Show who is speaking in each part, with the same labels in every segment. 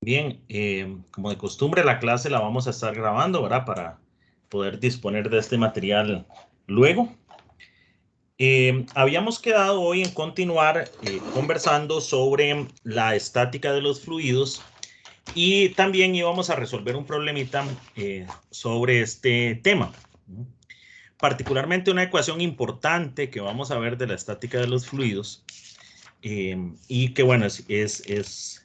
Speaker 1: Bien, como de costumbre, la clase la vamos a estar grabando, ¿verdad? Para poder disponer de este material luego. Habíamos quedado hoy en continuar conversando sobre la estática de los fluidos y también íbamos a resolver un problemita sobre este tema. Particularmente una ecuación importante que vamos a ver de la estática de los fluidos y que, bueno, es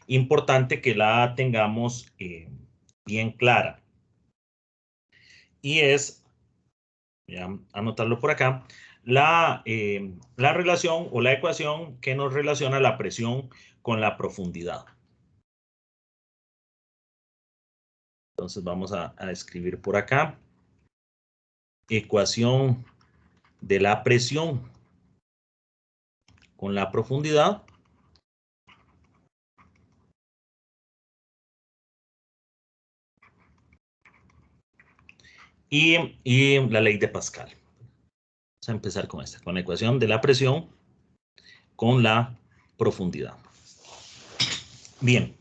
Speaker 1: importante que la tengamos bien clara. Y es, voy a anotarlo por acá, la relación o la ecuación que nos relaciona la presión con la profundidad. Entonces vamos a escribir por acá. Ecuación de la presión con la profundidad. Y la ley de Pascal. Vamos a empezar con esta, con la ecuación de la presión con la profundidad. Bien.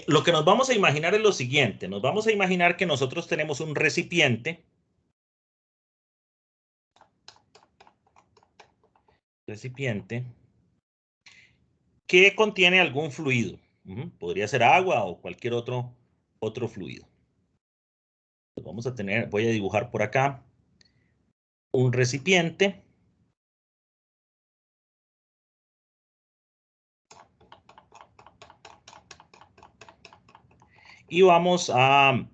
Speaker 1: Lo que nos vamos a imaginar es lo siguiente. Nos vamos a imaginar que nosotros tenemos un recipiente. Que contiene algún fluido. Podría ser agua o cualquier otro fluido. Entonces vamos a tener, voy a dibujar por acá un recipiente. Y vamos a...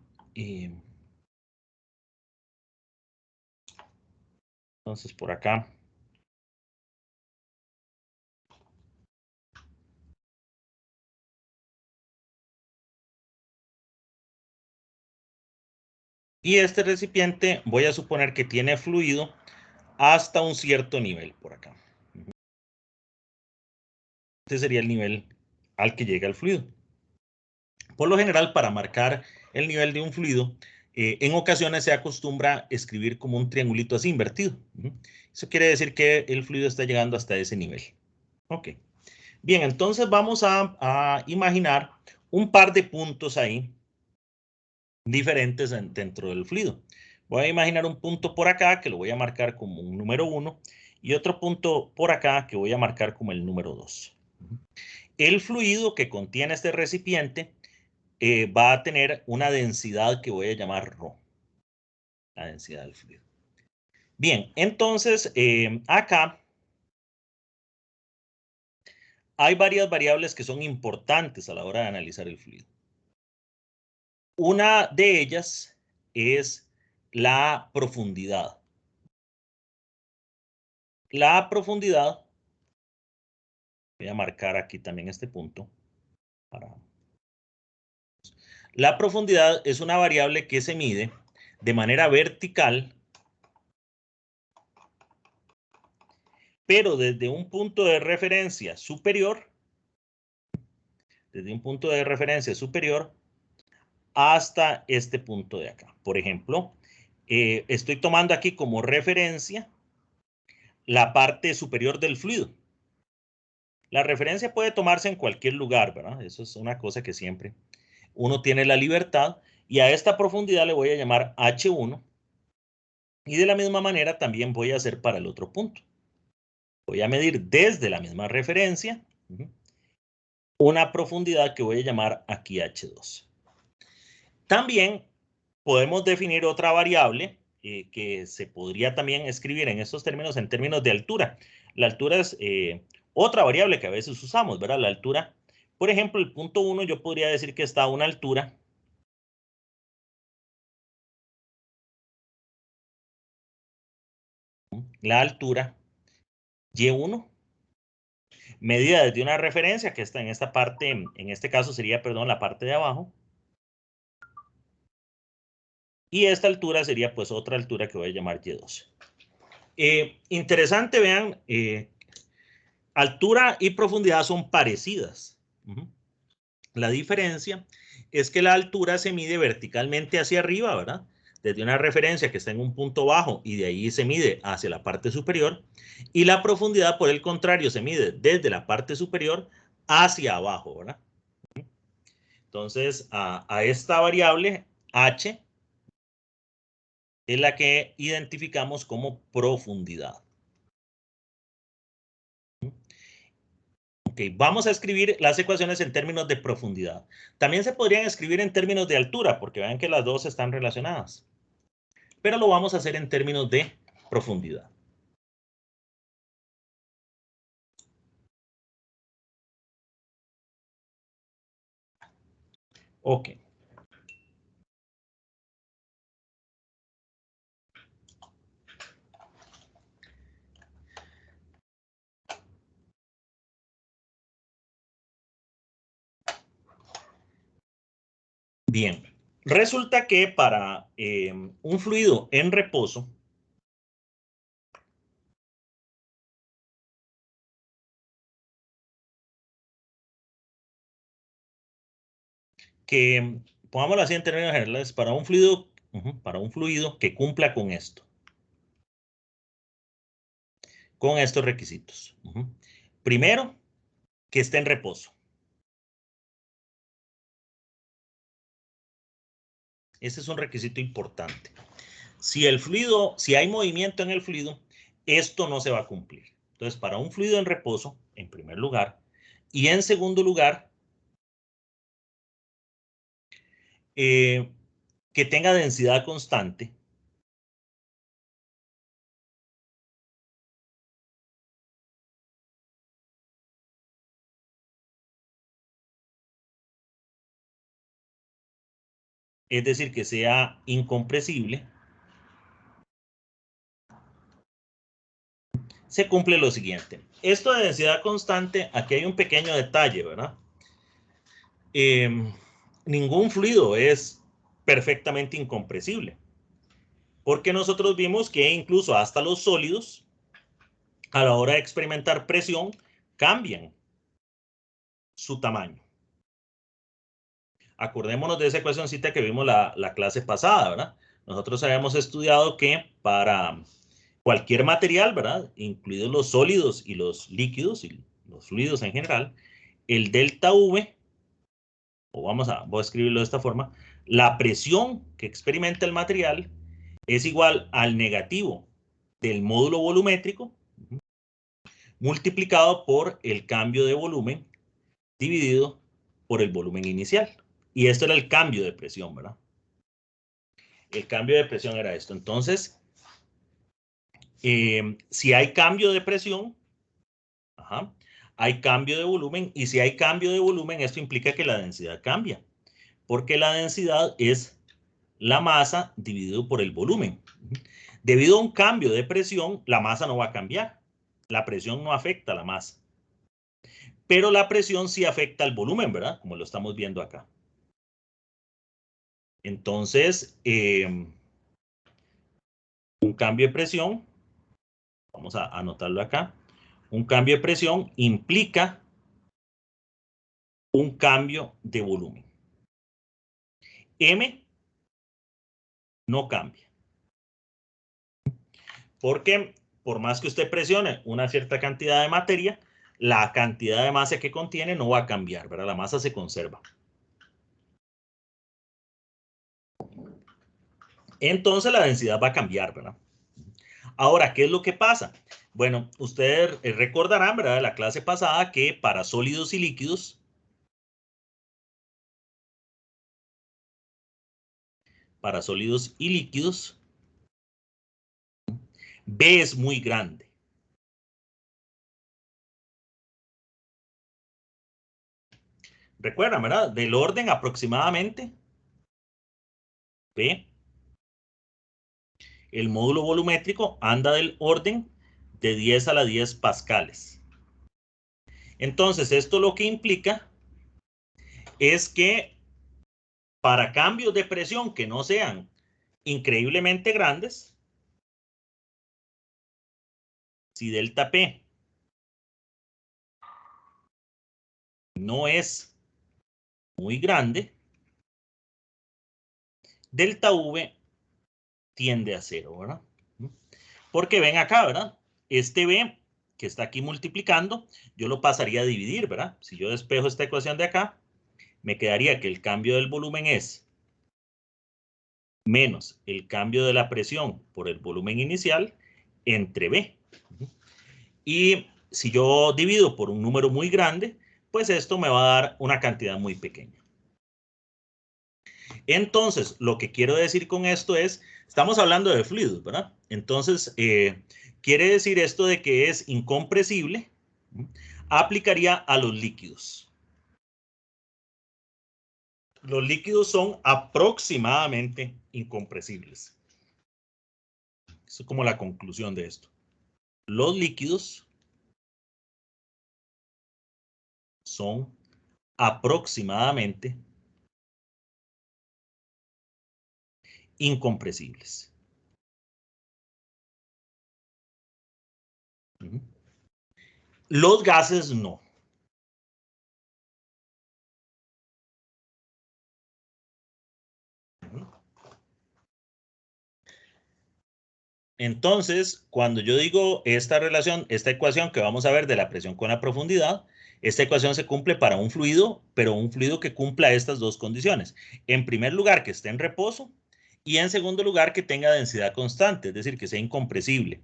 Speaker 1: entonces por acá. Y este recipiente voy a suponer que tiene fluido hasta un cierto nivel por acá. Este sería el nivel al que llega el fluido. Por lo general, para marcar el nivel de un fluido, en ocasiones se acostumbra escribir como un triangulito así invertido. Eso quiere decir que el fluido está llegando hasta ese nivel. Ok. Bien, entonces vamos a imaginar un par de puntos ahí diferentes dentro del fluido. Voy a imaginar un punto por acá que lo voy a marcar como un número 1 y otro punto por acá que voy a marcar como el número 2. El fluido que contiene este recipiente va a tener una densidad que voy a llamar ρ. La densidad del fluido. Bien, entonces acá hay varias variables que son importantes a la hora de analizar el fluido. Una de ellas es la profundidad. La profundidad, voy a marcar aquí también este punto. La profundidad es una variable que se mide de manera vertical, pero desde un punto de referencia superior, hasta este punto de acá. Por ejemplo, estoy tomando aquí como referencia la parte superior del fluido. La referencia puede tomarse en cualquier lugar, ¿verdad? Eso es una cosa que siempre uno tiene la libertad. Y a esta profundidad le voy a llamar H1. Y de la misma manera también voy a hacer para el otro punto. Voy a medir desde la misma referencia una profundidad que voy a llamar aquí H2. También podemos definir otra variable que se podría también escribir en estos términos, en términos de altura. La altura es otra variable que a veces usamos, ¿verdad? La altura. Por ejemplo, el punto 1 yo podría decir que está a una altura la altura Y1, medida desde una referencia que está en esta parte, en este caso sería, perdón, la parte de abajo. Y esta altura sería pues otra altura que voy a llamar Y2. Interesante, vean, altura y profundidad son parecidas. La diferencia es que la altura se mide verticalmente hacia arriba, ¿verdad? Desde una referencia que está en un punto bajo y de ahí se mide hacia la parte superior. Y la profundidad, por el contrario, se mide desde la parte superior hacia abajo, ¿verdad? Entonces, a esta variable h es la que identificamos como profundidad. Ok, vamos a escribir las ecuaciones en términos de profundidad. También se podrían escribir en términos de altura, porque vean que las dos están relacionadas. Pero lo vamos a hacer en términos de profundidad. Ok. Bien, resulta que para un fluido en reposo, que pongámoslo así en términos generales, para un fluido que cumpla con esto, con estos requisitos. Primero, que esté en reposo. Ese es un requisito importante. Si hay movimiento en el fluido, esto no se va a cumplir. Entonces, para un fluido en reposo, en primer lugar, y en segundo lugar, que tenga densidad constante. Es decir, que sea incompresible. Se cumple lo siguiente. Esto de densidad constante, aquí hay un pequeño detalle, ¿verdad? Ningún fluido es perfectamente incompresible, porque nosotros vimos que incluso hasta los sólidos, a la hora de experimentar presión, cambian su tamaño. Acordémonos de esa ecuacióncita que vimos la clase pasada, ¿verdad? Nosotros habíamos estudiado que para cualquier material, ¿verdad? Incluidos los sólidos y los líquidos y los fluidos en general, el delta V, o voy a escribirlo de esta forma, la presión que experimenta el material es igual al negativo del módulo volumétrico multiplicado por el cambio de volumen dividido por el volumen inicial. Y esto era el cambio de presión, ¿verdad? El cambio de presión era esto. Entonces, si hay cambio de presión, hay cambio de volumen, y si hay cambio de volumen, esto implica que la densidad cambia, porque la densidad es la masa dividido por el volumen. Debido a un cambio de presión, la masa no va a cambiar. La presión no afecta a la masa. Pero la presión sí afecta al volumen, ¿verdad? Como lo estamos viendo acá. Entonces, un cambio de presión, vamos a anotarlo acá, un cambio de presión implica un cambio de volumen. M no cambia. Porque por más que usted presione una cierta cantidad de materia, la cantidad de masa que contiene no va a cambiar, ¿verdad? La masa se conserva. Entonces la densidad va a cambiar, ¿verdad? Ahora, ¿qué es lo que pasa? Bueno, ustedes recordarán, ¿verdad? De la clase pasada que para sólidos y líquidos, B es muy grande. Recuerdan, ¿verdad? Del orden aproximadamente B. El módulo volumétrico anda del orden de 10 a la 10 pascales. Entonces, esto lo que implica es que para cambios de presión que no sean increíblemente grandes, si delta P no es muy grande, delta V tiende a cero, ¿verdad? Porque ven acá, ¿verdad? Este B que está aquí multiplicando, yo lo pasaría a dividir, ¿verdad? Si yo despejo esta ecuación de acá, me quedaría que el cambio del volumen es menos el cambio de la presión por el volumen inicial entre B. Y si yo divido por un número muy grande, pues esto me va a dar una cantidad muy pequeña. Entonces, lo que quiero decir con esto es, estamos hablando de fluidos, ¿verdad? Entonces, quiere decir esto de que es incompresible, aplicaría a los líquidos. Los líquidos son aproximadamente incompresibles. Eso es como la conclusión de esto. Los líquidos son aproximadamente incompresibles. Los gases no. Entonces, cuando yo digo esta relación, esta ecuación que vamos a ver de la presión con la profundidad, esta ecuación se cumple para un fluido, pero un fluido que cumpla estas dos condiciones. En primer lugar, que esté en reposo, y en segundo lugar, que tenga densidad constante, es decir, que sea incompresible.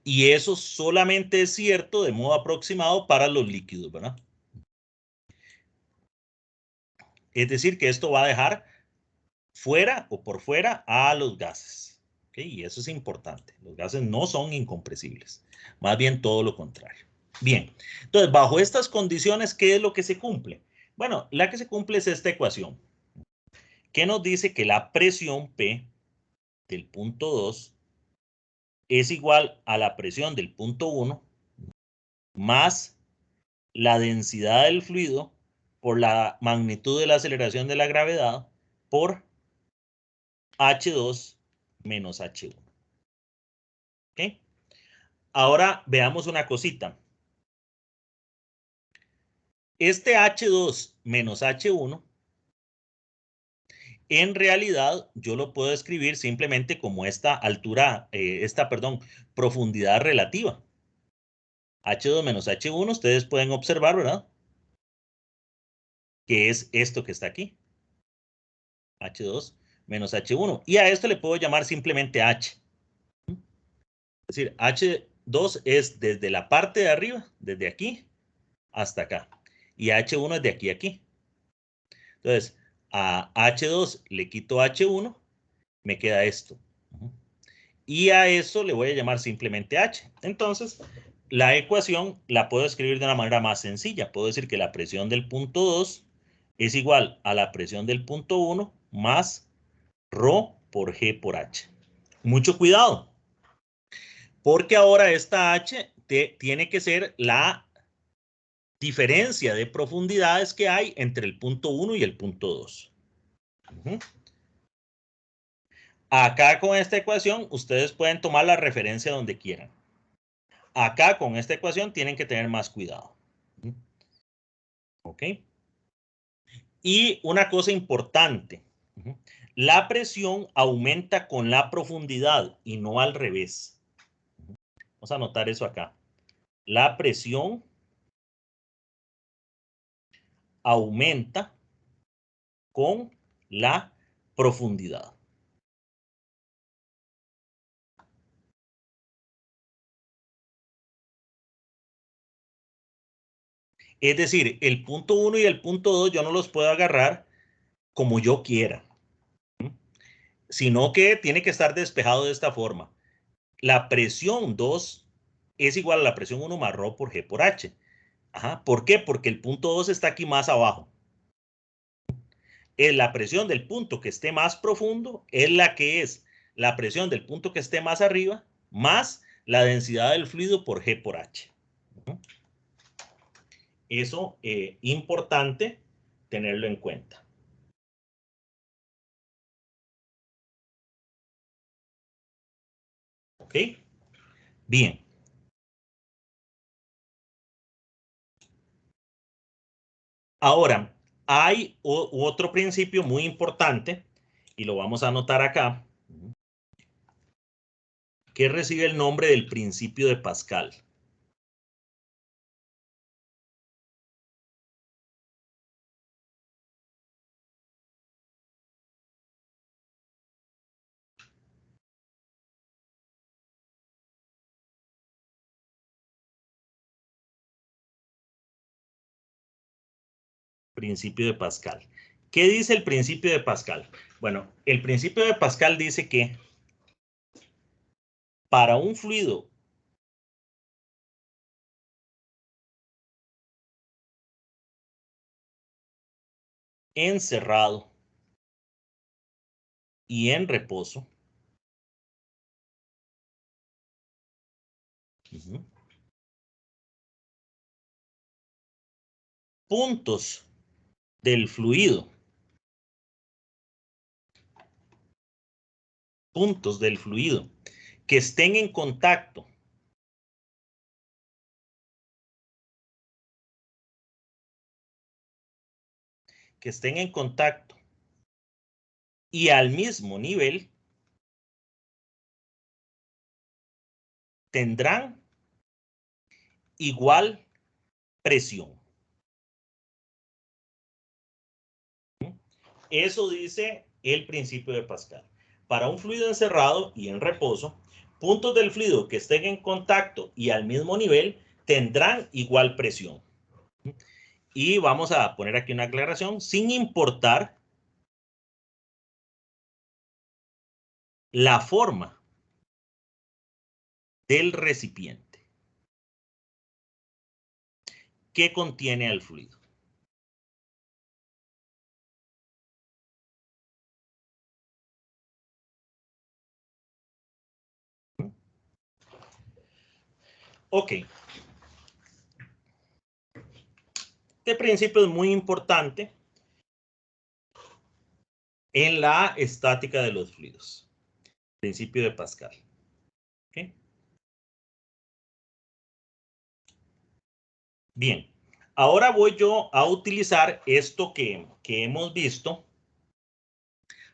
Speaker 1: Y eso solamente es cierto de modo aproximado para los líquidos, ¿verdad? Es decir, que esto va a dejar fuera o por fuera a los gases. ¿Okay? Y eso es importante. Los gases no son incompresibles. Más bien todo lo contrario. Bien, entonces bajo estas condiciones, ¿qué es lo que se cumple? Bueno, la que se cumple es esta ecuación, que nos dice que la presión P del punto 2 es igual a la presión del punto 1 más la densidad del fluido por la magnitud de la aceleración de la gravedad por H2 menos H1. ¿Okay? Ahora veamos una cosita. Este H2 menos H1, en realidad yo lo puedo escribir simplemente como esta altura, profundidad relativa. H2 menos H1, ustedes pueden observar, ¿verdad? Que es esto que está aquí. H2 menos H1. Y a esto le puedo llamar simplemente H. Es decir, H2 es desde la parte de arriba, desde aquí hasta acá. Y H1 es de aquí a aquí. Entonces, a H2 le quito H1, me queda esto. Y a eso le voy a llamar simplemente H. Entonces, la ecuación la puedo escribir de una manera más sencilla. Puedo decir que la presión del punto 2 es igual a la presión del punto 1 más ρ por G por H. Mucho cuidado, porque ahora esta H tiene que ser la diferencia de profundidades que hay entre el punto 1 y el punto 2. Acá con esta ecuación, ustedes pueden tomar la referencia donde quieran. Acá con esta ecuación tienen que tener más cuidado. ¿Ok? Y una cosa importante, la presión aumenta con la profundidad y no al revés. Vamos a anotar eso acá. La presión aumenta con la profundidad. Es decir, el punto 1 y el punto 2 yo no los puedo agarrar como yo quiera, sino que tiene que estar despejado de esta forma. La presión 2 es igual a la presión 1 más ρ por G por H. Ajá. ¿Por qué? Porque el punto 2 está aquí más abajo. La presión del punto que esté más profundo es la que es la presión del punto que esté más arriba más la densidad del fluido por G por H. Eso es importante tenerlo en cuenta. ¿Ok? Bien. Ahora, hay otro principio muy importante, y lo vamos a anotar acá, que recibe el nombre del principio de Pascal. Principio de Pascal. ¿Qué dice el principio de Pascal? Bueno, el principio de Pascal dice que para un fluido encerrado y en reposo, puntos del fluido, que estén en contacto y al mismo nivel tendrán igual presión. Eso dice el principio de Pascal. Para un fluido encerrado y en reposo, puntos del fluido que estén en contacto y al mismo nivel tendrán igual presión. Y vamos a poner aquí una aclaración, sin importar la forma del recipiente que contiene al fluido. Ok. Este principio es muy importante en la estática de los fluidos. Principio de Pascal. ¿Okay? Bien. Ahora voy yo a utilizar esto que hemos visto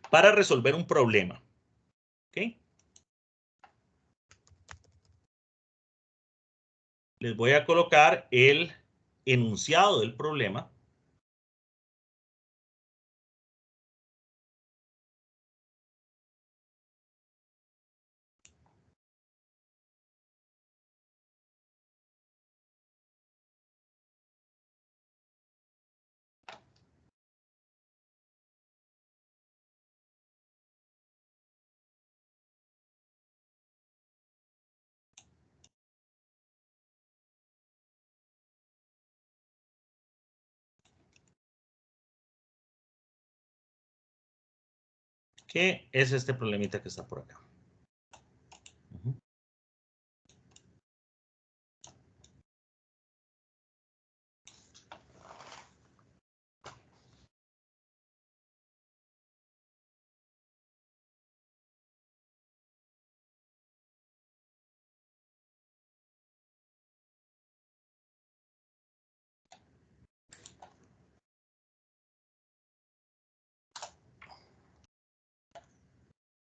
Speaker 1: para resolver un problema. ¿Okay? Les voy a colocar el enunciado del problema. Que es este problemita que está por acá.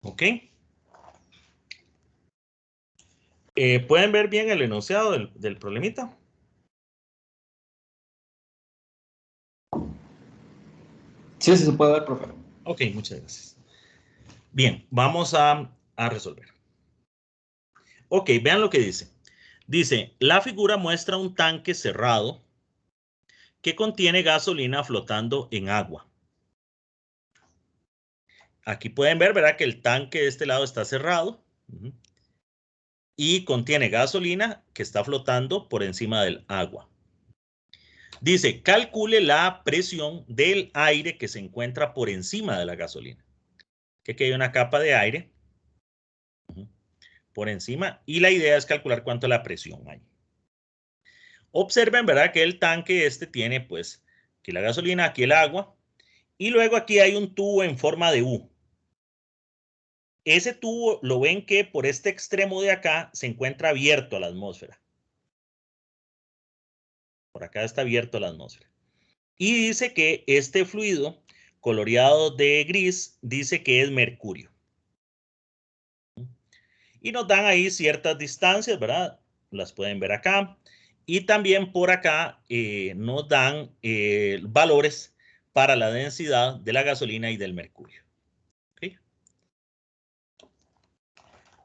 Speaker 1: ¿Ok? ¿Pueden ver bien el enunciado del problemita?
Speaker 2: Sí, sí se puede ver, profe.
Speaker 1: Ok, muchas gracias. Bien, vamos a resolver. Ok, vean lo que dice. Dice, la figura muestra un tanque cerrado que contiene gasolina flotando en agua. Aquí pueden ver, ¿verdad? Que el tanque de este lado está cerrado y contiene gasolina que está flotando por encima del agua. Dice, calcule la presión del aire que se encuentra por encima de la gasolina. Que aquí hay una capa de aire por encima y la idea es calcular cuánto es la presión hay. Observen, ¿verdad? Que el tanque este tiene pues aquí la gasolina, aquí el agua y luego aquí hay un tubo en forma de U. Ese tubo lo ven que por este extremo de acá se encuentra abierto a la atmósfera. Por acá está abierto a la atmósfera. Y dice que este fluido coloreado de gris dice que es mercurio. Y nos dan ahí ciertas distancias, ¿verdad? Las pueden ver acá. Y también por acá nos dan valores para la densidad de la gasolina y del mercurio. ¿Okay?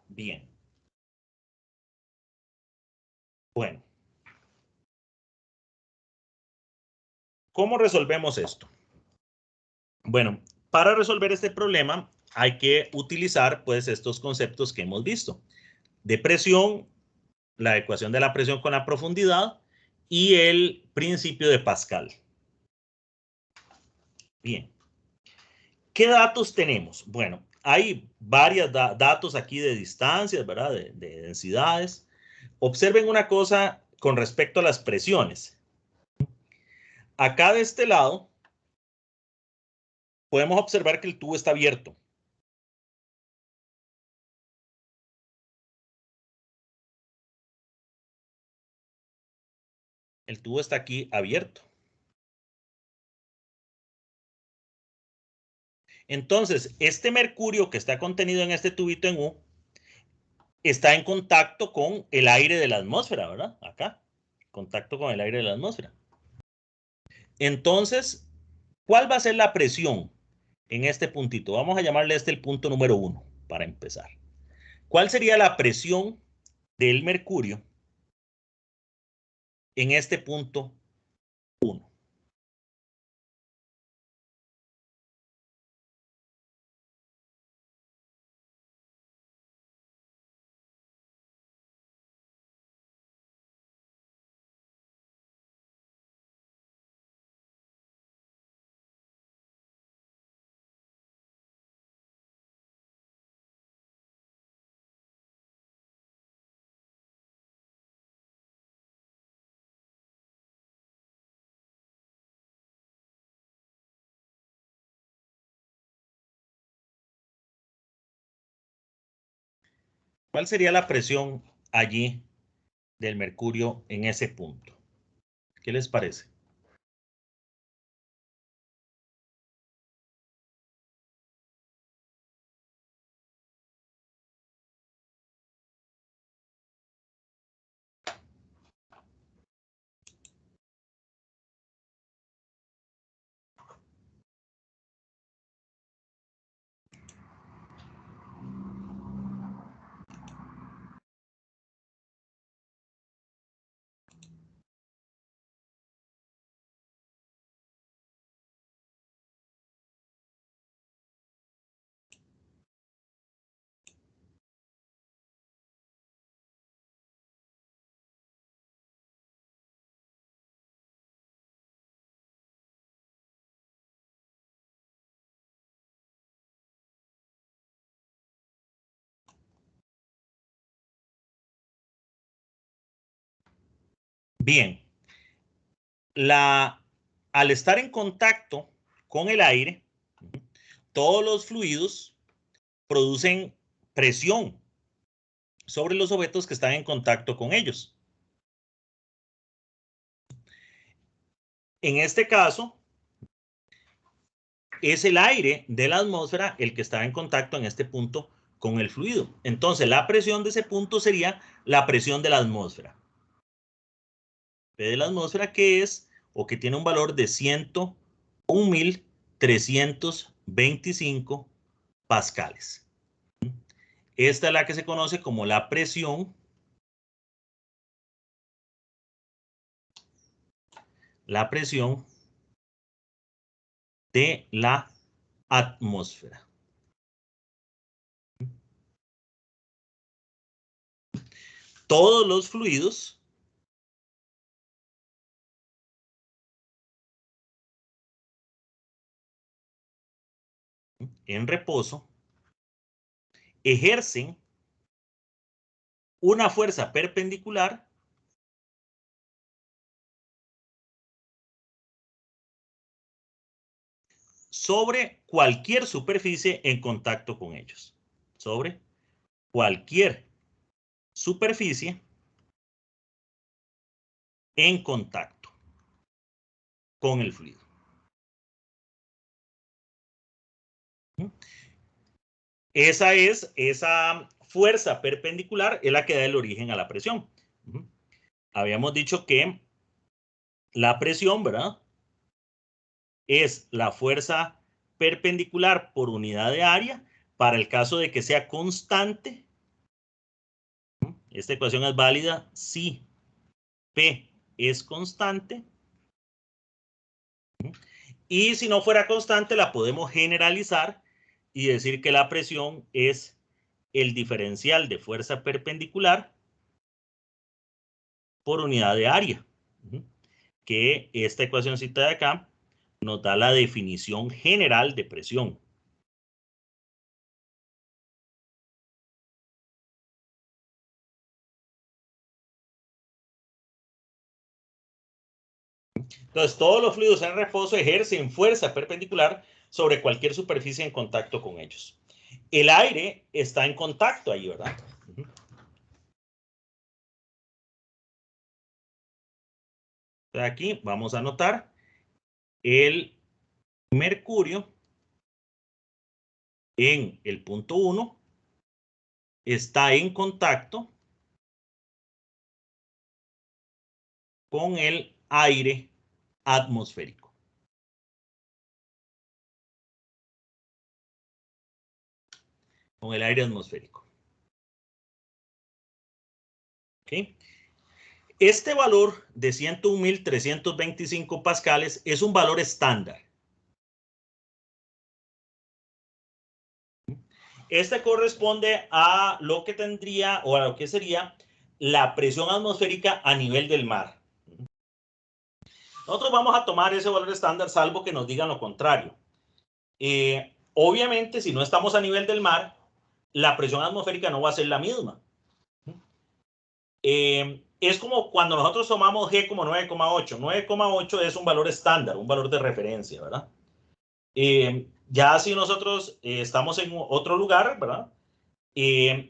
Speaker 1: Bien. Bueno. ¿Cómo resolvemos esto? Bueno, para resolver este problema hay que utilizar pues estos conceptos que hemos visto. De presión, la ecuación de la presión con la profundidad y el principio de Pascal. Bien. ¿Qué datos tenemos? Bueno, hay varios datos aquí de distancias, ¿verdad? De densidades. Observen una cosa con respecto a las presiones. Acá de este lado, podemos observar que el tubo está abierto. El tubo está aquí abierto. Entonces, este mercurio que está contenido en este tubito en U está en contacto con el aire de la atmósfera, ¿verdad? Acá, contacto con el aire de la atmósfera. Entonces, ¿cuál va a ser la presión en este puntito? Vamos a llamarle este el punto número 1 para empezar. ¿Cuál sería la presión del mercurio en este punto 1? ¿Cuál sería la presión allí del mercurio en ese punto? ¿Qué les parece? Bien, al estar en contacto con el aire, todos los fluidos producen presión sobre los objetos que están en contacto con ellos. En este caso, es el aire de la atmósfera el que está en contacto en este punto con el fluido. Entonces, la presión de ese punto sería la presión de la atmósfera. P de la atmósfera que es, o que tiene un valor de 101.325 pascales. Esta es la que se conoce como la presión de la atmósfera. Todos los fluidos en reposo ejercen una fuerza perpendicular sobre cualquier superficie en contacto con ellos. Sobre cualquier superficie en contacto con el fluido. Esa fuerza perpendicular es la que da el origen a la presión. Habíamos dicho que la presión, ¿verdad? Es la fuerza perpendicular por unidad de área para el caso de que sea constante. Esta ecuación es válida si P es constante Y si no fuera constante, la podemos generalizar y decir que la presión es el diferencial de fuerza perpendicular por unidad de área. Que esta ecuacióncita de acá nos da la definición general de presión. Entonces, todos los fluidos en reposo ejercen fuerza perpendicular sobre cualquier superficie en contacto con ellos. El aire está en contacto ahí, ¿verdad? Aquí vamos a anotar el mercurio en el punto 1 está en contacto con el aire atmosférico. Con el aire atmosférico. ¿Ok? Este valor de 101.325 pascales es un valor estándar. Este corresponde a lo que tendría o a lo que sería la presión atmosférica a nivel del mar. Nosotros vamos a tomar ese valor estándar salvo que nos digan lo contrario. Obviamente, si no estamos a nivel del mar, la presión atmosférica no va a ser la misma. Es como cuando nosotros tomamos G como 9,8. 9,8 es un valor estándar, un valor de referencia, ¿verdad? Ya si nosotros estamos en otro lugar, ¿verdad?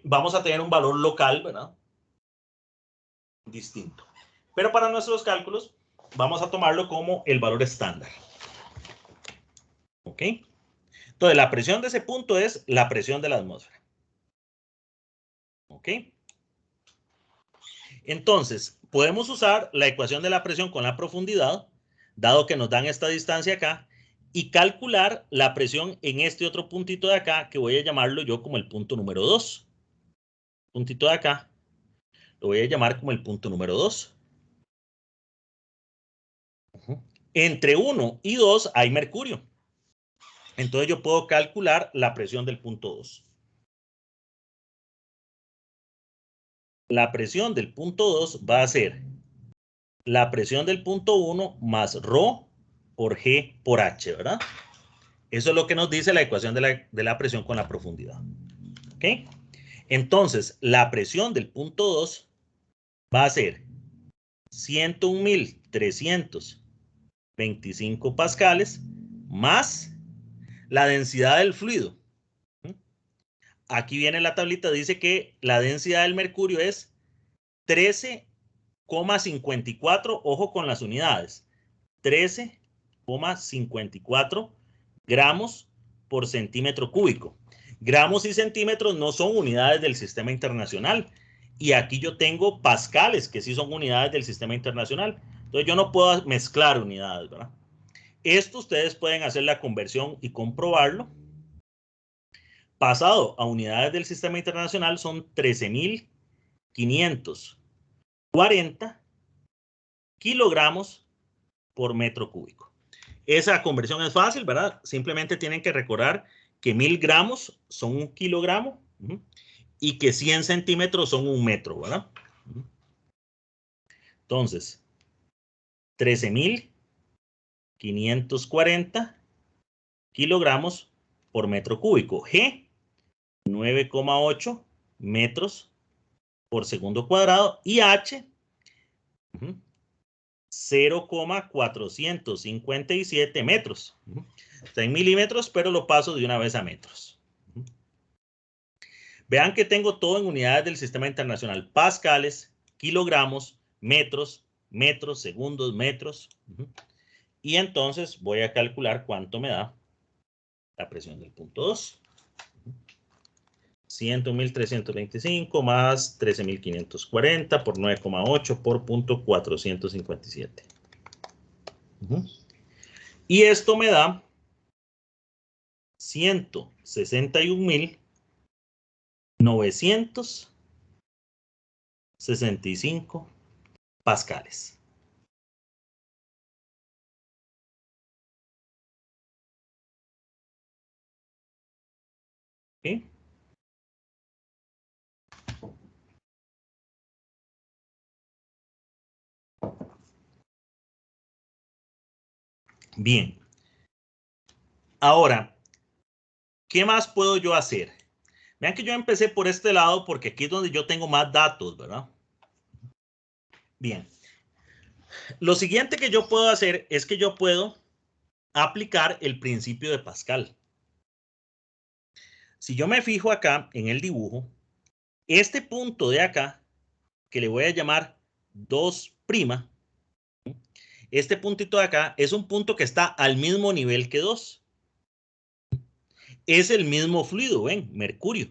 Speaker 1: Vamos a tener un valor local, ¿verdad? Distinto. Pero para nuestros cálculos, vamos a tomarlo como el valor estándar. ¿Ok? Entonces, la presión de ese punto es la presión de la atmósfera. ¿Ok? Entonces, podemos usar la ecuación de la presión con la profundidad, dado que nos dan esta distancia acá, y calcular la presión en este otro puntito de acá, que voy a llamarlo yo como el punto número 2. Puntito de acá, lo voy a llamar como el punto número 2. Entre 1 y 2 hay mercurio. Entonces yo puedo calcular la presión del punto 2. La presión del punto 2 va a ser la presión del punto 1 más ρ por G por H, ¿verdad? Eso es lo que nos dice la ecuación de la presión con la profundidad. ¿Ok? Entonces, la presión del punto 2 va a ser 101.325 pascales más la densidad del fluido. Aquí viene la tablita, dice que la densidad del mercurio es 13,54, ojo con las unidades, 13,54 gramos por centímetro cúbico. Gramos y centímetros no son unidades del sistema internacional. Y aquí yo tengo pascales, que sí son unidades del sistema internacional. Entonces yo no puedo mezclar unidades, ¿verdad? Esto ustedes pueden hacer la conversión y comprobarlo. Pasado a unidades del sistema internacional son 13.540 kilogramos por metro cúbico. Esa conversión es fácil, ¿verdad? Simplemente tienen que recordar que 1000 gramos son 1 kilogramo y que 100 centímetros son 1 metro, ¿verdad? Entonces, 13.540 kilogramos por metro cúbico. G, 9,8 metros por segundo cuadrado. Y H, 0,457 metros. Está en milímetros, pero lo paso de una vez a metros. Vean que tengo todo en unidades del sistema internacional. Pascales, kilogramos, metros, metros, segundos, metros. Y entonces voy a calcular cuánto me da la presión del punto 2. 101.325 más 13.540 por 9,8 por punto 457. Y esto me da 161.965 pascales. ¿Sí? Bien. Ahora, ¿qué más puedo yo hacer? Vean que yo empecé por este lado porque aquí es donde yo tengo más datos, ¿verdad? Bien. Lo siguiente que yo puedo hacer es que yo puedo aplicar el principio de Pascal. Si yo me fijo acá en el dibujo, este punto de acá, que le voy a llamar 2', este puntito de acá es un punto que está al mismo nivel que 2. Es el mismo fluido, ven, mercurio.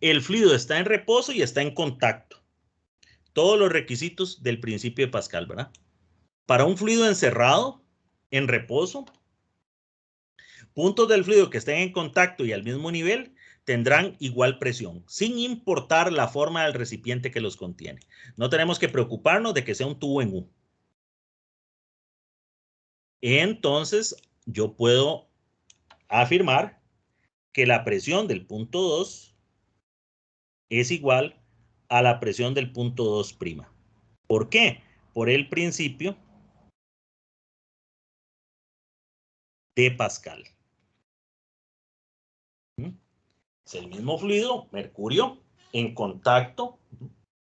Speaker 1: El fluido está en reposo y está en contacto. Todos los requisitos del principio de Pascal, ¿verdad? Para un fluido encerrado, en reposo, puntos del fluido que estén en contacto y al mismo nivel tendrán igual presión, sin importar la forma del recipiente que los contiene. No tenemos que preocuparnos de que sea un tubo en U. Entonces, yo puedo afirmar que la presión del punto 2 es igual a la presión del punto 2'. ¿Por qué? Por el principio de Pascal. Es el mismo fluido, mercurio, en contacto,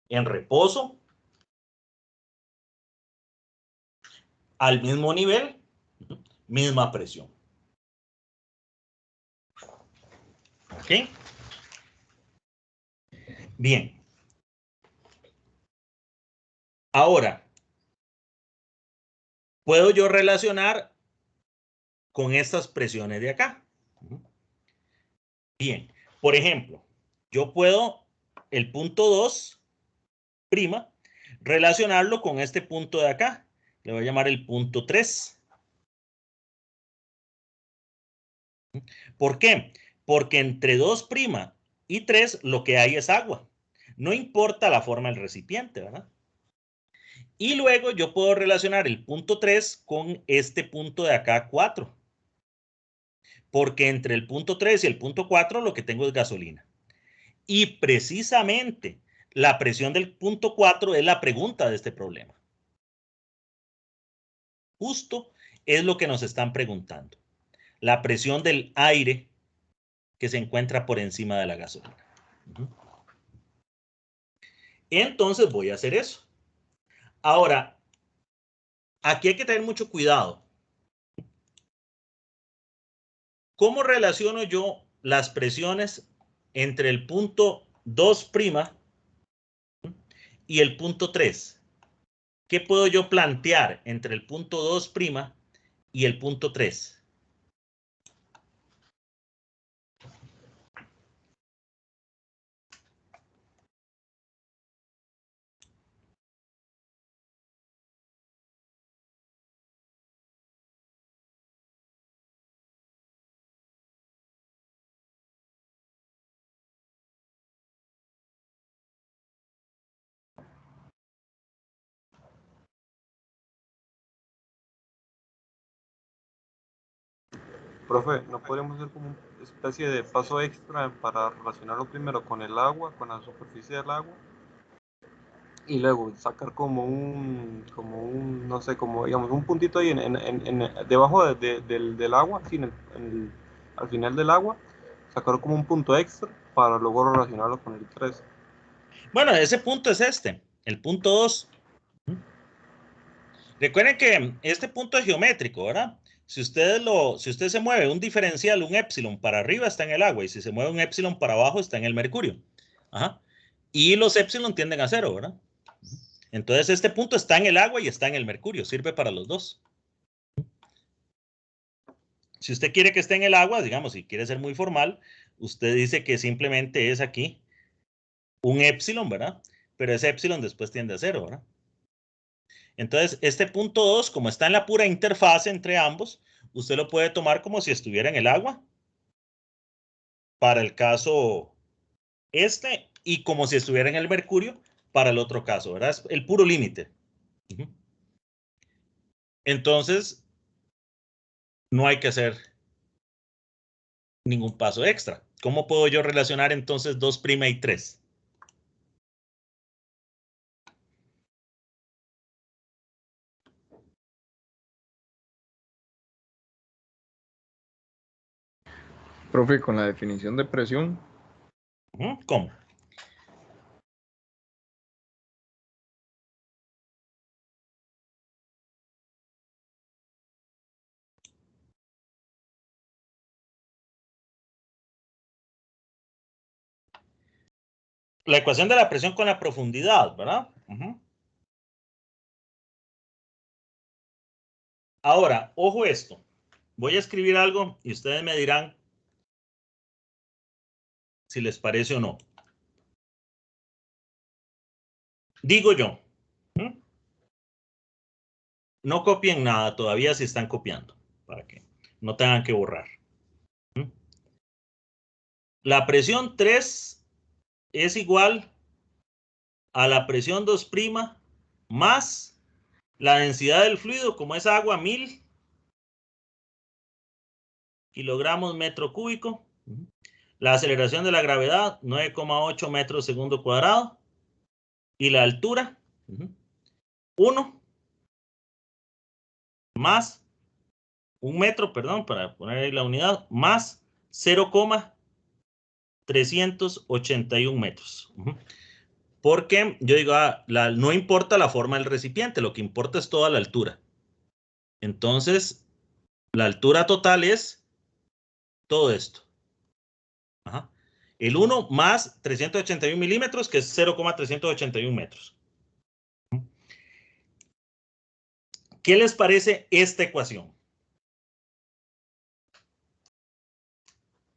Speaker 1: en reposo, al mismo nivel, misma presión. ¿Ok? Bien. Ahora, puedo yo relacionar con estas presiones de acá. Bien. Por ejemplo, yo puedo el punto 2', relacionarlo con este punto de acá. Le voy a llamar el punto 3. ¿Por qué? Porque entre 2' y 3 lo que hay es agua. No importa la forma del recipiente, ¿verdad? Y luego yo puedo relacionar el punto 3 con este punto de acá 4. Porque entre el punto 3 y el punto 4 lo que tengo es gasolina. Y precisamente la presión del punto 4 es la pregunta de este problema. Justo es lo que nos están preguntando. La presión del aire que se encuentra por encima de la gasolina. Entonces voy a hacer eso. Ahora, aquí hay que tener mucho cuidado. ¿Cómo relaciono yo las presiones entre el punto 2' y el punto 3? ¿Qué puedo yo plantear entre el punto 2' y el punto 3?
Speaker 3: Profe, ¿no podríamos hacer como una especie de paso extra para relacionarlo primero con el agua, con la superficie del agua? Y luego sacar no sé, como digamos, un puntito ahí debajo del agua, sí, al final del agua, sacar como un punto extra para luego relacionarlo con el 3.
Speaker 1: Bueno, ese punto es este, el punto 2. Recuerden que este punto es geométrico, ¿verdad? Si usted se mueve un diferencial, un épsilon para arriba está en el agua y si se mueve un épsilon para abajo está en el mercurio. Ajá. Y los épsilon tienden a 0, ¿verdad? Entonces este punto está en el agua y está en el mercurio, sirve para los dos. Si usted quiere que esté en el agua, digamos, si quiere ser muy formal, usted dice que simplemente es aquí un épsilon, ¿verdad? Pero ese épsilon después tiende a 0, ¿verdad? Entonces, este punto 2, como está en la pura interfase entre ambos, usted lo puede tomar como si estuviera en el agua, para el caso este, y como si estuviera en el mercurio, para el otro caso, ¿verdad? Es el puro límite. Entonces, no hay que hacer ningún paso extra. ¿Cómo puedo yo relacionar entonces 2' y 3?
Speaker 4: Profe, con la definición de presión.
Speaker 1: ¿Cómo? La ecuación de la presión con la profundidad, ¿verdad? Ahora, ojo esto. Voy a escribir algo y ustedes me dirán si les parece o no. Digo yo. No copien nada todavía si están copiando, para que no tengan que borrar. La presión 3 es igual a la presión 2' más la densidad del fluido, como es agua, 1000 kilogramos metro cúbico. La aceleración de la gravedad, 9,8 metros segundo cuadrado. Y la altura, 1 más 1 metro, perdón, para poner ahí la unidad, más 0,381 metros. Porque yo digo, no importa la forma del recipiente, lo que importa es toda la altura. Entonces, la altura total es todo esto. El 1 más 381 milímetros, que es 0,381 metros. ¿Qué les parece esta ecuación?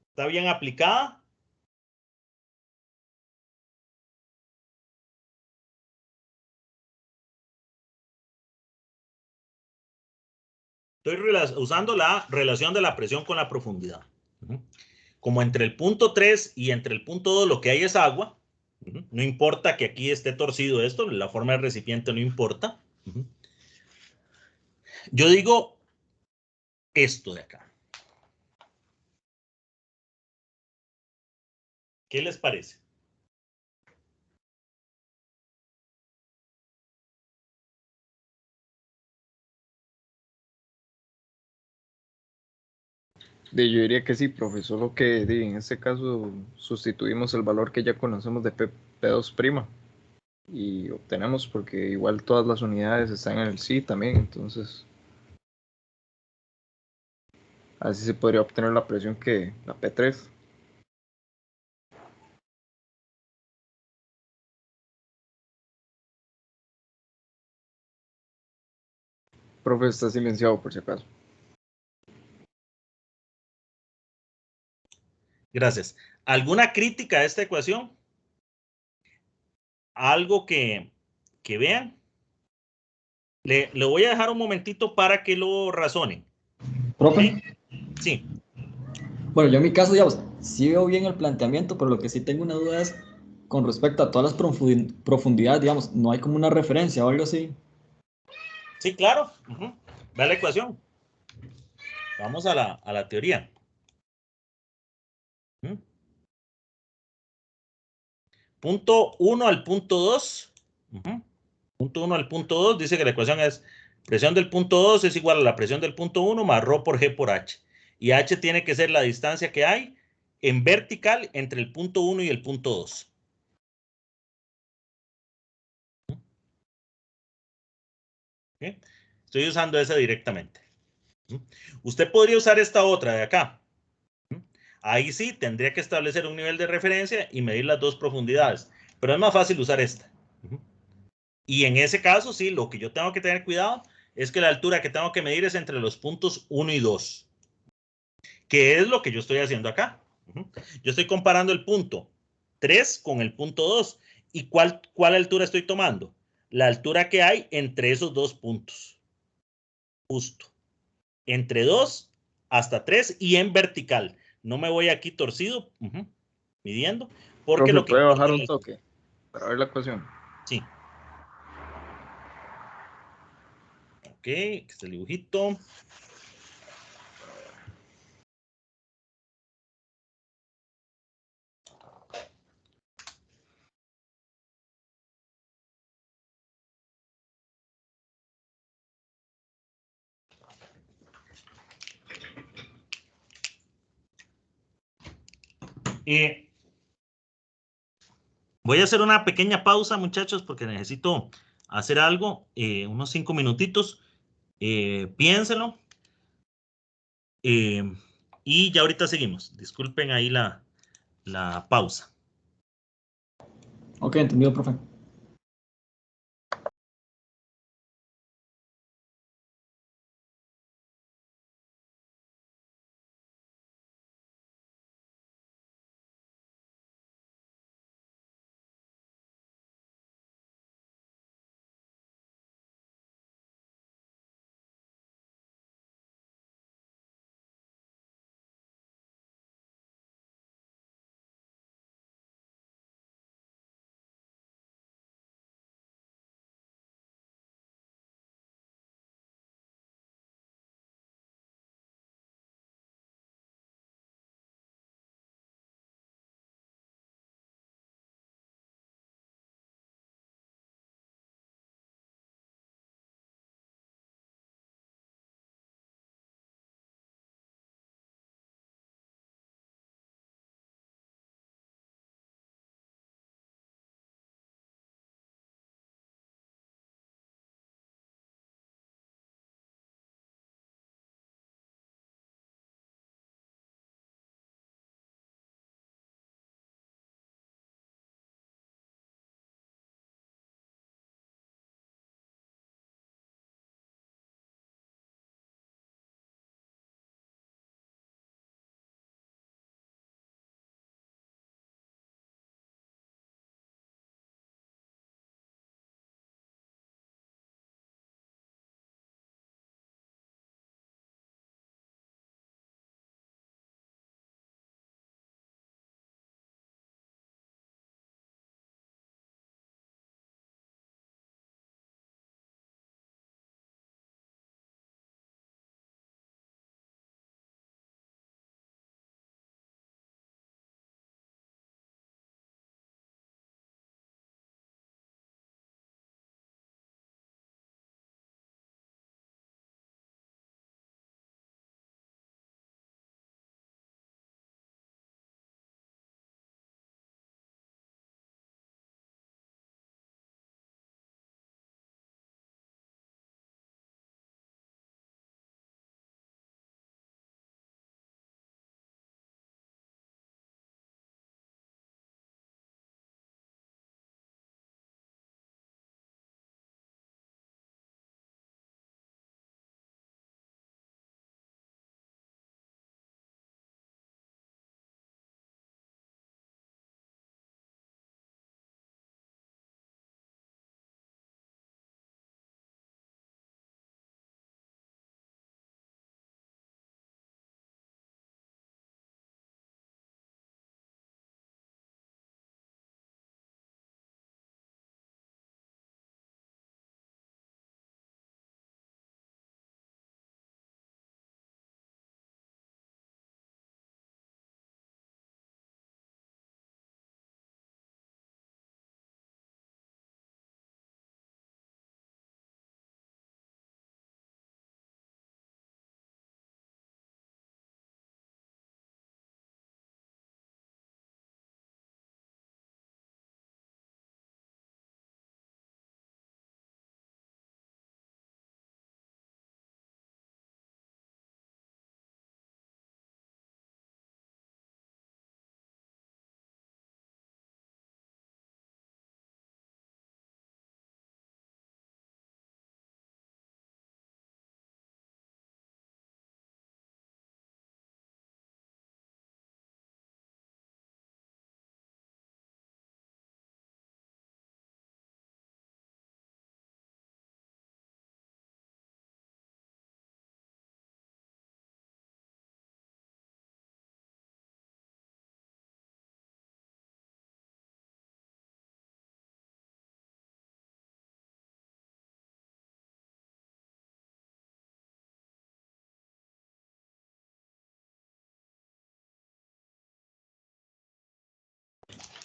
Speaker 1: ¿Está bien aplicada? Estoy usando la relación de la presión con la profundidad. Como entre el punto 3 y entre el punto 2 lo que hay es agua. No importa que aquí esté torcido esto, la forma del recipiente no importa. Yo digo esto de acá. ¿Qué les parece?
Speaker 4: Yo diría que sí, profe, solo que en este caso sustituimos el valor que ya conocemos de P2' y obtenemos, porque igual todas las unidades están en el sí también, entonces así se podría obtener la presión que la P3. Profe, está silenciado por si acaso.
Speaker 1: Gracias. ¿Alguna crítica a esta ecuación? ¿Algo que vean? Le voy a dejar un momentito para que lo razonen.
Speaker 2: Profe.
Speaker 1: Sí.
Speaker 2: Bueno, yo en mi caso, digamos, sí veo bien el planteamiento, pero lo que sí tengo una duda es con respecto a todas las profundidades, digamos, no hay como una referencia o algo así.
Speaker 1: Sí, claro. Ve la ecuación. Vamos a la teoría. Punto 1 al punto 2. Punto 1 al punto 2 dice que la ecuación es presión del punto 2 es igual a la presión del punto 1 más ρ por G por H. Y H tiene que ser la distancia que hay en vertical entre el punto 1 y el punto 2. ¿Okay? Estoy usando esa directamente. Usted podría usar esta otra de acá. Ahí sí tendría que establecer un nivel de referencia y medir las dos profundidades. Pero es más fácil usar esta. Y en ese caso, sí, lo que yo tengo que tener cuidado es que la altura que tengo que medir es entre los puntos 1 y 2. Que es lo que yo estoy haciendo acá. Yo estoy comparando el punto 3 con el punto 2. ¿Y cuál altura estoy tomando? La altura que hay entre esos dos puntos. Justo. Entre 2 hasta 3 y en vertical. No me voy aquí torcido midiendo. Porque
Speaker 4: Profe,
Speaker 1: lo que
Speaker 4: ¿puede
Speaker 1: importa
Speaker 4: bajar
Speaker 1: es
Speaker 4: un
Speaker 1: la altura.
Speaker 4: toque para ver la ecuación?
Speaker 1: Sí. Ok, aquí está el dibujito. Voy a hacer una pequeña pausa, muchachos, porque necesito hacer algo, unos 5 minutitos. Piénselo. Y ya ahorita seguimos. Disculpen ahí la pausa.
Speaker 2: Ok, entendido, profe.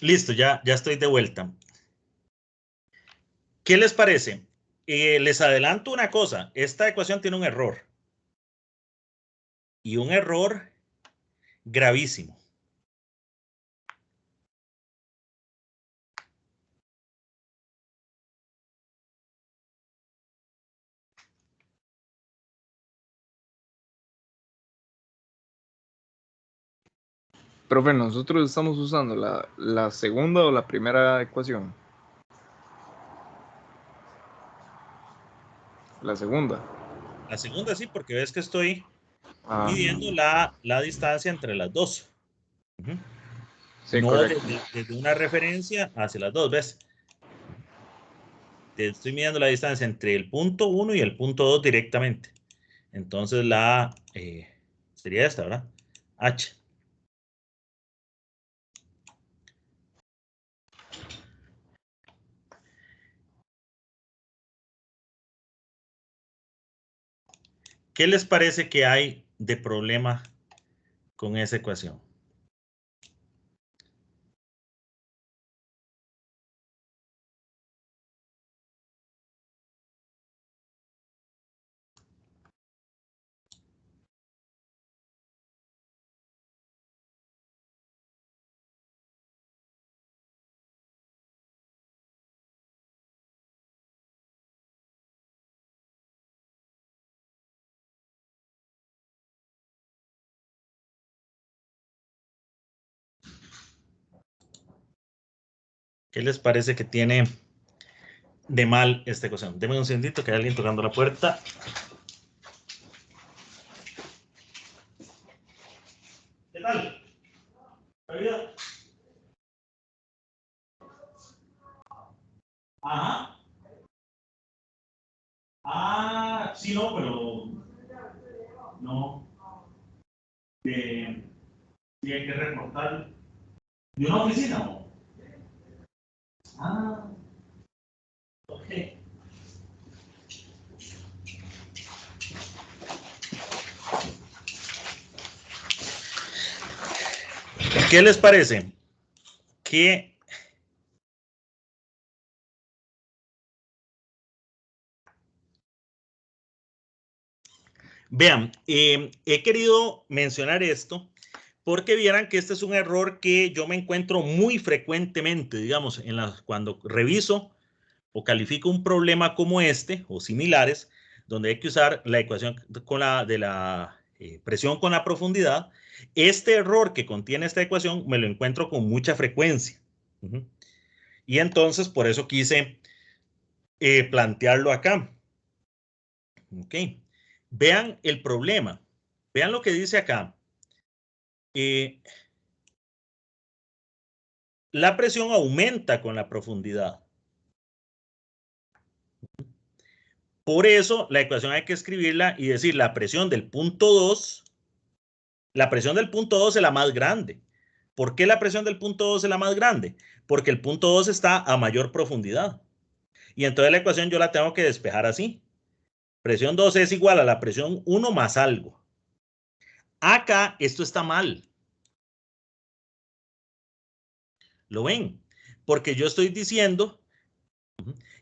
Speaker 1: Listo, ya estoy de vuelta. ¿Qué les parece? Les adelanto una cosa. Esta ecuación tiene un error. Y un error gravísimo.
Speaker 4: Profe, nosotros estamos usando la segunda o la primera ecuación. La segunda.
Speaker 1: La segunda sí, porque ves que estoy
Speaker 4: Ah,
Speaker 1: midiendo la distancia entre las dos.
Speaker 4: sí,
Speaker 1: No
Speaker 4: correcto.
Speaker 1: desde una referencia hacia las dos, ¿ves? Te estoy midiendo la distancia entre el punto 1 y el punto 2 directamente. Entonces sería esta, ¿verdad? H. ¿Qué les parece que hay de problema con esa ecuación? ¿Qué les parece que tiene de mal esta ecuación? Denme un segundito que hay alguien tocando la puerta. ¿Qué tal? ¿Vida? Ajá. Ah, sí, no, pero no. Tiene que reportar de una oficina, ¿no? Ah, ok. ¿Qué les parece? Que vean, he querido mencionar esto porque vieran que este es un error que yo me encuentro muy frecuentemente, digamos, cuando reviso o califico un problema como este o similares, donde hay que usar la ecuación de la presión con la profundidad. Este error que contiene esta ecuación me lo encuentro con mucha frecuencia. Y entonces por eso quise plantearlo acá. Ok. Vean el problema. Vean lo que dice acá. La presión aumenta con la profundidad. Por eso la ecuación hay que escribirla y decir la presión del punto 2. La presión del punto 2 es la más grande. ¿Por qué la presión del punto 2 es la más grande? Porque el punto 2 está a mayor profundidad. Y entonces la ecuación yo la tengo que despejar así. Presión 2 es igual a la presión 1 más algo. Acá esto está mal. ¿Lo ven? Porque yo estoy diciendo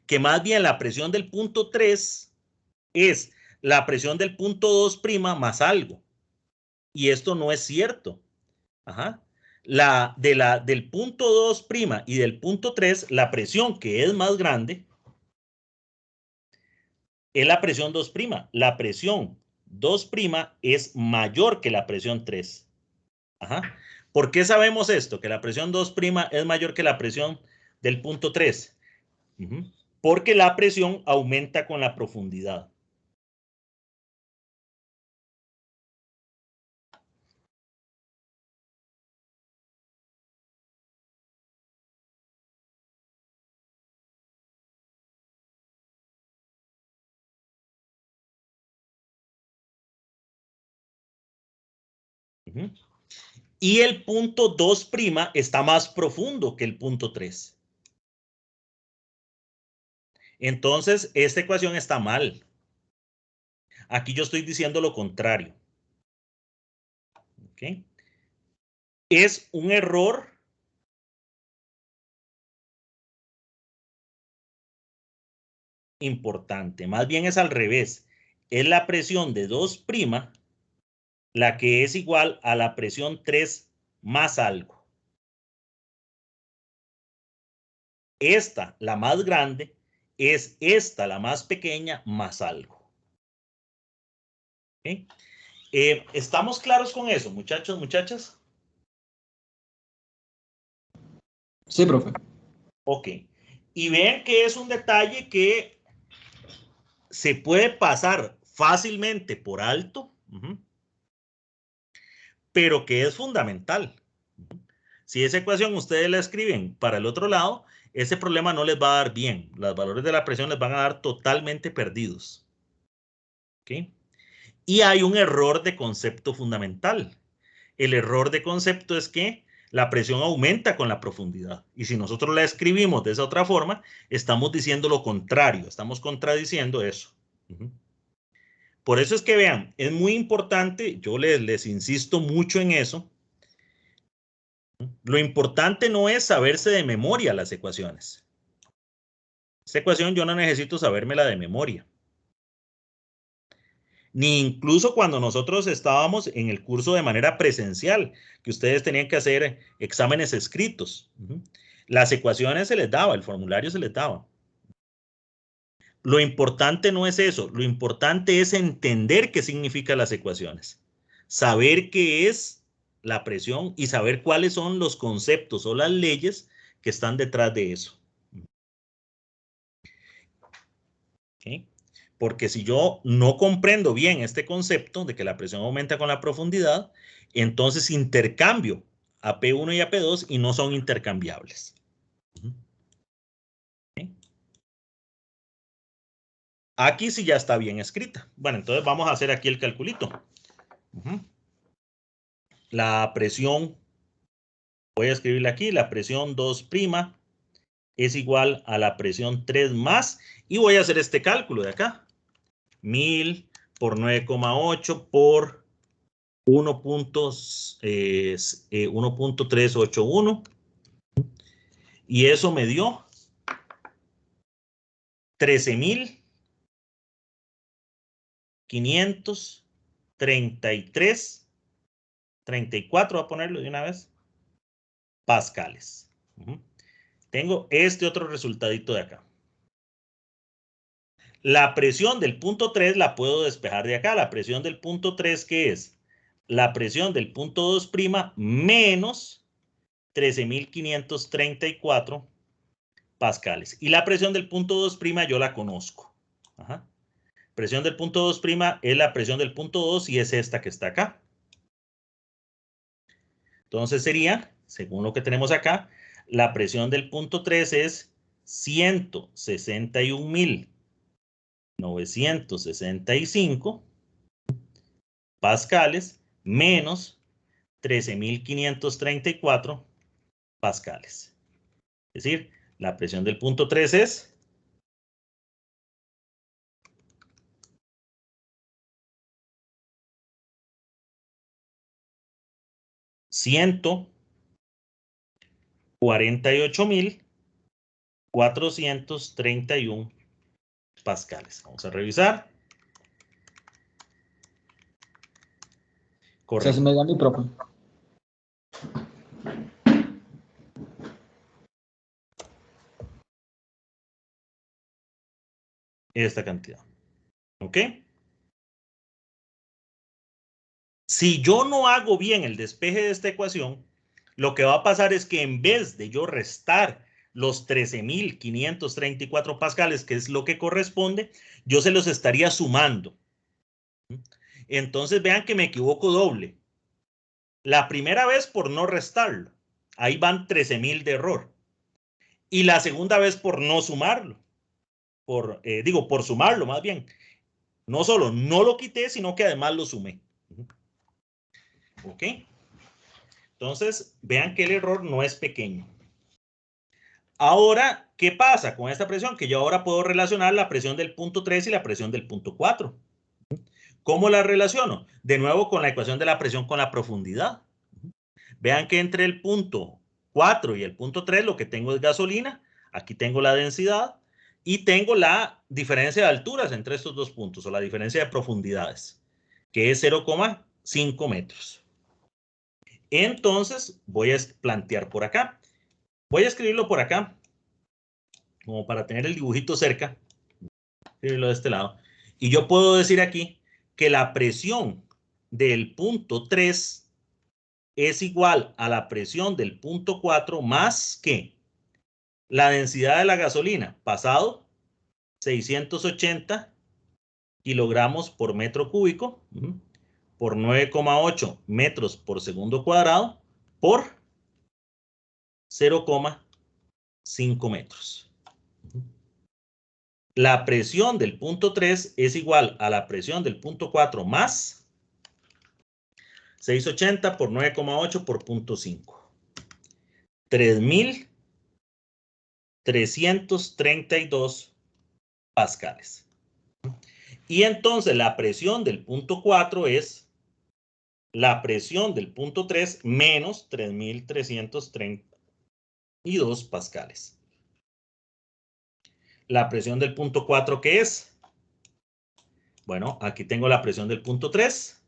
Speaker 1: que más bien la presión del punto 3 es la presión del punto 2' más algo. Y esto no es cierto. Ajá. Del punto 2' y del punto 3, la presión que es más grande es la presión 2'. La presión 2' es mayor que la presión 3. Ajá. ¿Por qué sabemos esto? Que la presión 2' es mayor que la presión del punto 3. Porque la presión aumenta con la profundidad. Y el punto 2' está más profundo que el punto 3. Entonces, esta ecuación está mal. Aquí yo estoy diciendo lo contrario. ¿Okay? Es un error importante. Más bien es al revés. Es la presión de 2' la que es igual a la presión 3 más algo. Esta, la más grande, es esta, la más pequeña, más algo. ¿Okay? ¿Estamos claros con eso, muchachos, muchachas?
Speaker 2: Sí, profe.
Speaker 1: Ok. Y vean que es un detalle que se puede pasar fácilmente por alto, pero que es fundamental. Si esa ecuación ustedes la escriben para el otro lado, ese problema no les va a dar bien. Los valores de la presión les van a dar totalmente perdidos. ¿Ok? Y hay un error de concepto fundamental. El error de concepto es que la presión aumenta con la profundidad. Y si nosotros la escribimos de esa otra forma, estamos diciendo lo contrario, estamos contradiciendo eso. Por eso es que vean, es muy importante, yo les insisto mucho en eso. Lo importante no es saberse de memoria las ecuaciones. Esta ecuación yo no necesito sabérmela de memoria. Ni incluso cuando nosotros estábamos en el curso de manera presencial, que ustedes tenían que hacer exámenes escritos. Las ecuaciones se les daba, el formulario se les daba. Lo importante no es eso, lo importante es entender qué significan las ecuaciones, saber qué es la presión y saber cuáles son los conceptos o las leyes que están detrás de eso. ¿Okay? Porque si yo no comprendo bien este concepto de que la presión aumenta con la profundidad, entonces intercambio a P1 y a P2 y no son intercambiables. ¿Okay? Aquí sí ya está bien escrita. Bueno, entonces vamos a hacer aquí el calculito. La presión, voy a escribirla aquí, la presión 2' es igual a la presión 3 más, y voy a hacer este cálculo de acá. 1000 por 9,8 por 1.381. Y eso me dio 13.533, 34, voy a ponerlo de una vez, pascales. Tengo este otro resultadito de acá. La presión del punto 3 la puedo despejar de acá. La presión del punto 3, ¿qué es? La presión del punto 2' menos 13.534 pascales. Y la presión del punto 2' yo la conozco. Presión del punto 2' es la presión del punto 2 y es esta que está acá. Entonces sería, según lo que tenemos acá, la presión del punto 3 es 161.965 pascales menos 13.534 pascales. Es decir, la presión del punto 3 es 148.431 pascales. Vamos a revisar. Correcto.
Speaker 2: Se me da mi profe.
Speaker 1: Esta cantidad. ¿Ok? Si yo no hago bien el despeje de esta ecuación, lo que va a pasar es que en vez de yo restar los 13.534 pascales, que es lo que corresponde, yo se los estaría sumando. Entonces vean que me equivoco doble. La primera vez por no restarlo. Ahí van 13.000 de error. Y la segunda vez por no sumarlo. Por sumarlo más bien. No solo no lo quité, sino que además lo sumé. ¿Ok? Entonces, vean que el error no es pequeño. Ahora, ¿qué pasa con esta presión? Que yo ahora puedo relacionar la presión del punto 3 y la presión del punto 4. ¿Cómo la relaciono? De nuevo con la ecuación de la presión con la profundidad. Vean que entre el punto 4 y el punto 3 lo que tengo es gasolina. Aquí tengo la densidad y tengo la diferencia de alturas entre estos dos puntos o la diferencia de profundidades, que es 0,5 metros. Entonces voy a plantear por acá. Voy a escribirlo por acá, como para tener el dibujito cerca. Escribirlo de este lado. Y yo puedo decir aquí que la presión del punto 3 es igual a la presión del punto 4 más, ¿qué? La densidad de la gasolina, pasado, 680 kilogramos por metro cúbico, por 9,8 metros por segundo cuadrado, por 0,5 metros. La presión del punto 3 es igual a la presión del punto 4 más 680 por 9,8 por punto 5. 3.332 pascales. Y entonces la presión del punto 4 es la presión del punto 3 menos 3.332 pascales. La presión del punto 4, ¿qué es? Bueno, aquí tengo la presión del punto 3.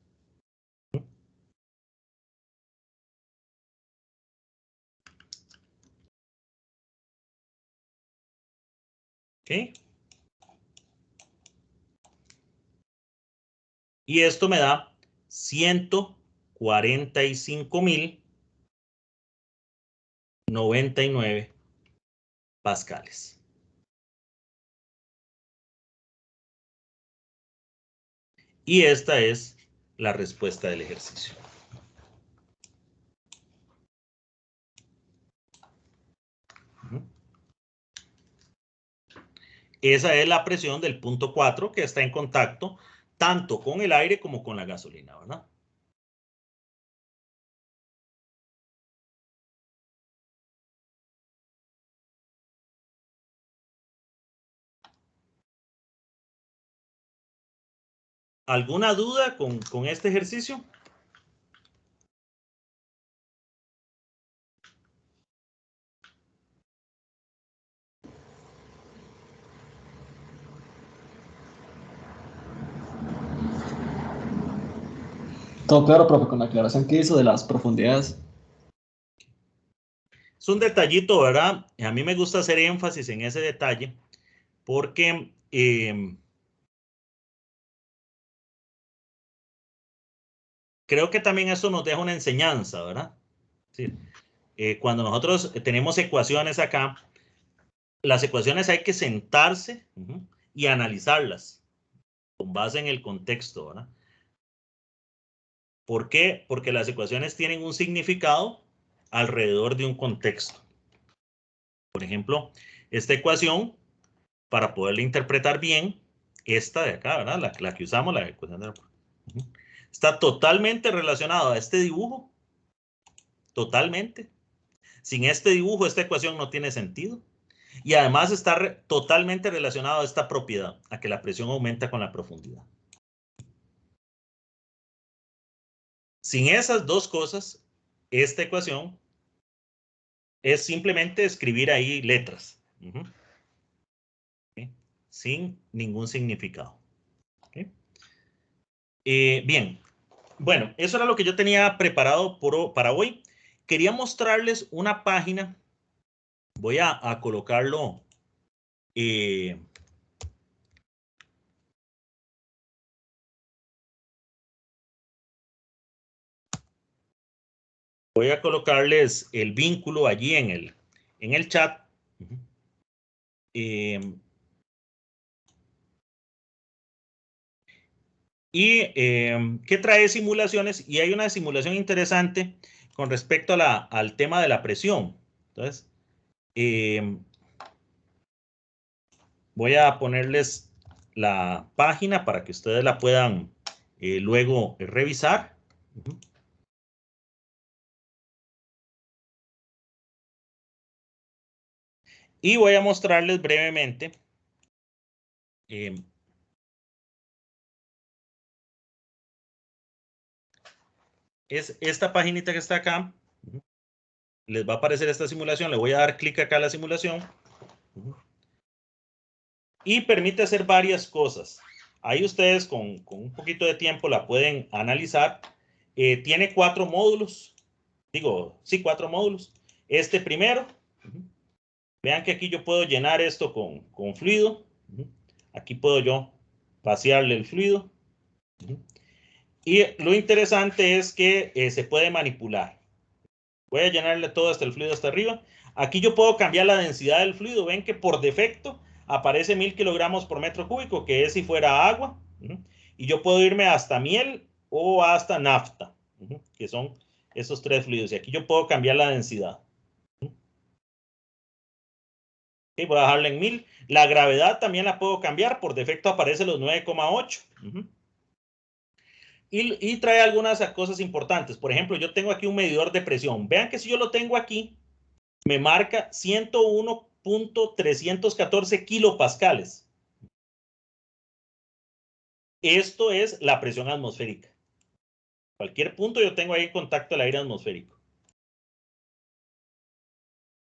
Speaker 1: ¿Ok? Y esto me da 145.099 pascales. Y esta es la respuesta del ejercicio. Esa es la presión del punto 4 que está en contacto tanto con el aire como con la gasolina, ¿verdad? ¿Alguna duda con este ejercicio?
Speaker 2: Todo claro, profe, con la aclaración que hizo de las profundidades.
Speaker 1: Es un detallito, ¿verdad? A mí me gusta hacer énfasis en ese detalle porque creo que también eso nos deja una enseñanza, ¿verdad? Sí. Cuando nosotros tenemos ecuaciones acá, las ecuaciones hay que sentarse y analizarlas con base en el contexto, ¿verdad? ¿Por qué? Porque las ecuaciones tienen un significado alrededor de un contexto. Por ejemplo, esta ecuación, para poderla interpretar bien, esta de acá, ¿verdad? La que usamos, la ecuación de la... está totalmente relacionada a este dibujo. Totalmente. Sin este dibujo, esta ecuación no tiene sentido. Y además está totalmente relacionado a esta propiedad, a que la presión aumenta con la profundidad. Sin esas dos cosas, esta ecuación es simplemente escribir ahí letras. ¿Okay? Sin ningún significado. ¿Okay? Bien, bueno, eso era lo que yo tenía preparado para hoy. Quería mostrarles una página. Voy a colocarlo. Voy a colocarles el vínculo allí en el chat. ¿Qué trae simulaciones? Y hay una simulación interesante con respecto al tema de la presión. Entonces, voy a ponerles la página para que ustedes la puedan luego revisar. Y voy a mostrarles brevemente es esta paginita que está acá. Les va a aparecer esta simulación. Le voy a dar clic acá a la simulación. Y permite hacer varias cosas. Ahí ustedes con un poquito de tiempo la pueden analizar. Tiene 4 módulos. Digo, sí, 4 módulos. Este primero. Vean que aquí yo puedo llenar esto con fluido. Aquí puedo yo vaciarle el fluido. Y lo interesante es que se puede manipular. Voy a llenarle todo hasta el fluido hasta arriba. Aquí yo puedo cambiar la densidad del fluido. Ven que por defecto aparece 1000 kilogramos por metro cúbico, que es si fuera agua. Y yo puedo irme hasta miel o hasta nafta, que son esos 3 fluidos. Y aquí yo puedo cambiar la densidad. Okay, voy a dejarla en 1000. La gravedad también la puedo cambiar. Por defecto aparece los 9,8. Y trae algunas cosas importantes. Por ejemplo, yo tengo aquí un medidor de presión. Vean que si yo lo tengo aquí, me marca 101.314 kilopascales. Esto es la presión atmosférica. Cualquier punto yo tengo ahí en contacto el aire atmosférico.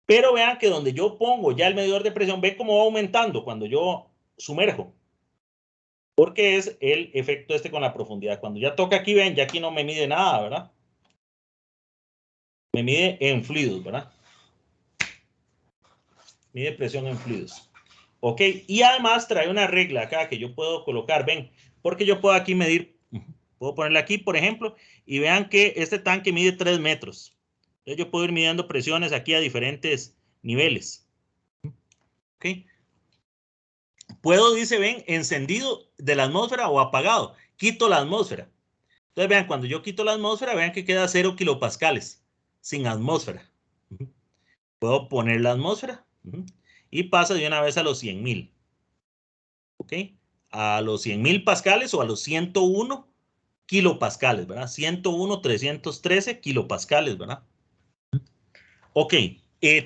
Speaker 1: Pero vean que donde yo pongo ya el medidor de presión, ve cómo va aumentando cuando yo sumerjo. Porque es el efecto este con la profundidad. Cuando ya toca aquí, ven, ya aquí no me mide nada, ¿verdad? Me mide en fluidos, ¿verdad? Mide presión en fluidos. Ok, y además trae una regla acá que yo puedo colocar, ven, porque yo puedo aquí medir, puedo ponerle aquí, por ejemplo, y vean que este tanque mide 3 metros. Entonces yo puedo ir midiendo presiones aquí a diferentes niveles. Ok. Puedo, dice, ven, encendido de la atmósfera o apagado. Quito la atmósfera. Entonces vean, cuando yo quito la atmósfera, vean que queda 0 kilopascales, sin atmósfera. Puedo poner la atmósfera y pasa de una vez a los 100,000. ¿Ok? A los 100,000 pascales o a los 101 kilopascales, ¿verdad? 101,313 kilopascales, ¿verdad? Ok,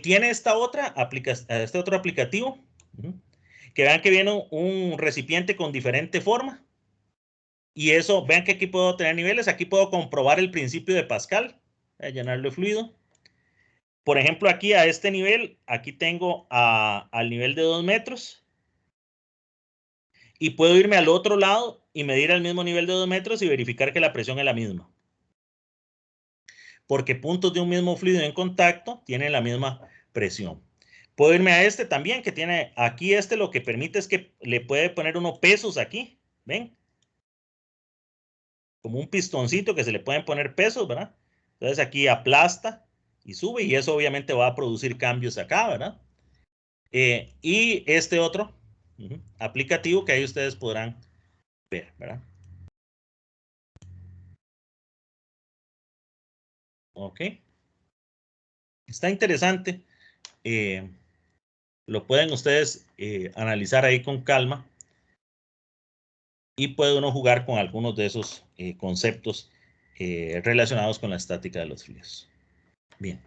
Speaker 1: tiene este otro aplicativo, que vean que viene un recipiente con diferente forma, y eso, vean que aquí puedo tener niveles, aquí puedo comprobar el principio de Pascal, voy a llenarlo de fluido. Por ejemplo, aquí a este nivel, aquí tengo al nivel de 2 metros, y puedo irme al otro lado y medir al mismo nivel de 2 metros y verificar que la presión es la misma. Porque puntos de un mismo fluido en contacto tienen la misma presión. Puedo irme a este también, que tiene aquí lo que permite es que le puede poner unos pesos aquí, ¿ven? Como un pistoncito que se le pueden poner pesos, ¿verdad? Entonces aquí aplasta y sube y eso obviamente va a producir cambios acá, ¿verdad? Y este otro aplicativo que ahí ustedes podrán ver, ¿verdad? Ok. Está interesante. Lo pueden ustedes analizar ahí con calma y puede uno jugar con algunos de esos conceptos relacionados con la estática de los fluidos. Bien.